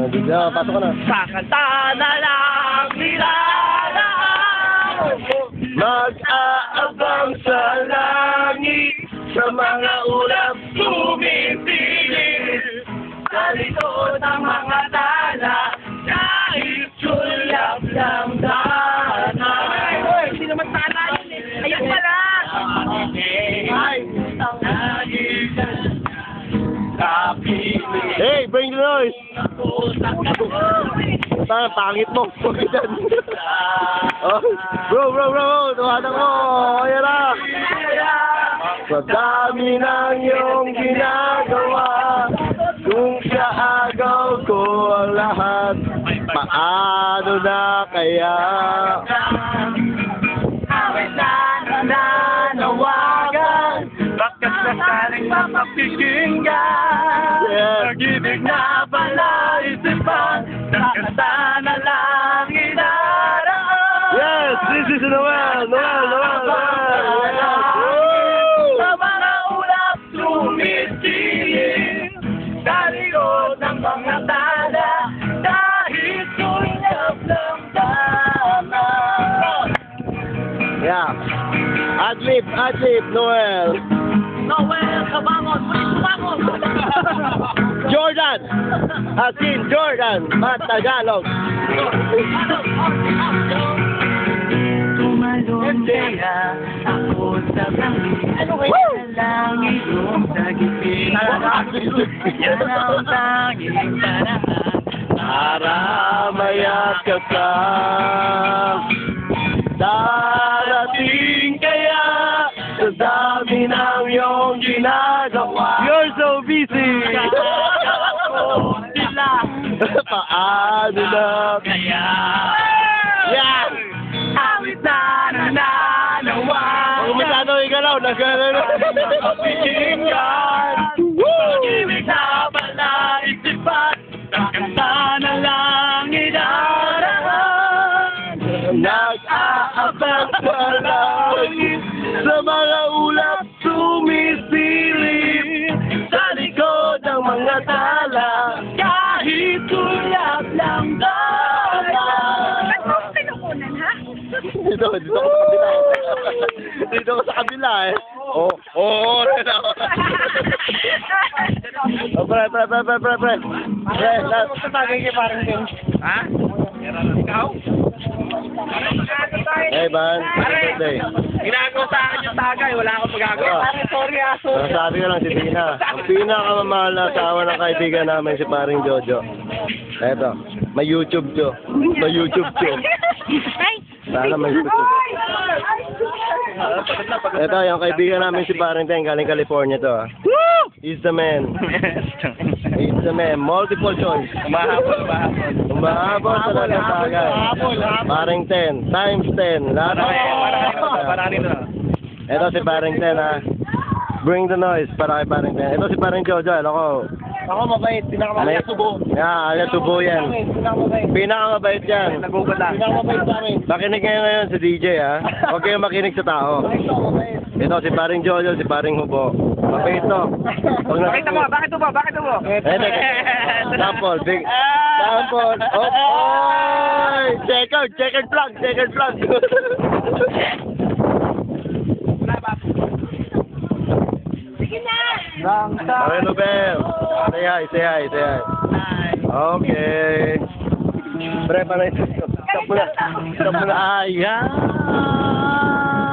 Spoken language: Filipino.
Pasok ka na. Sa kanta na lang nilalaan mag-aabang sa langit sa mga ulap tumitingin sa likod ng mga tala kahit sulyap lang dana. Hindi naman tala yun eh. Ayan pala. Hey, bring the noise! Saan, pangit mo. Oh, bro! Tumatang mo! Ayan na! Sa dami ng iyong ginagawa, kung sa agaw ko ang lahat, paano na kaya? Awit na nanawagan, bakit sakaling mapapikinggan? Pag-ibig na pala isipan, nakanta na lang inaraan. Yes, this is Noel! Sa mga ulap tumitingin, sa likod ng mga tala, dahil sulyap ng dana. Yeah. Adlib, Noel. Noel, kabangon, Jordan! Asin Jordan, Matagalog. Tumalon kaya ako sa langit, lang iyong sagipin. Yan ang tanging paraan Para mayakap ka. Darating kaya sa dami ng iyong ginagawa. You're so busy! Paano na kaya? Yan! Awit na nananawa. Kung masyado ikalaw, nagkakaroon. Kapikinggan, pag-ibig na pala isipan, nakanta na lang inaraan. Nag-aabang sa langit, sa mga ulap sumisilip, sa likod ng mga tala, kahit sulyap lang dala. Dito sa kabila. Dito sa kabila eh. Oo. Oh, pre. Tatagay kay parang din. Ha? Ikaw? Hey, Ban. Birthday. Ginagawa sa akin yung tagay. Wala akong magagawa. Sorry, aso. Sabi ko lang si Tina. Ang pinakamamahal na asawa ng kaibigan namin si paring Jojo. Eto. May YouTube to. Sana may YouTube. Ito, yung kaibigan namin si paring Teng, galing California to. He's the man. He's the man. Multiple choice. Umahabol talaga tagay. Paring 10. Times 10. Lahat. Ito si paring 10 ha. Bring the noise para kay paring 10. Ito si paring Jojo. Ako mabait. Pinakamabait tubo. Yeah, tubo yan. Pinakamabait yan. Pinakamabait sa amin. Makinig kayo ngayon si DJ ha. Huwag kayong makinig sa tao. Ito si paring Jojo, si paring Hubo. Mabait to. Bakit tubo? Sample, big. Sample. Oh! Checkered flag. Okay, Nobel. Say hi. Okay. Pre, panay. Stop mo na. Ayan.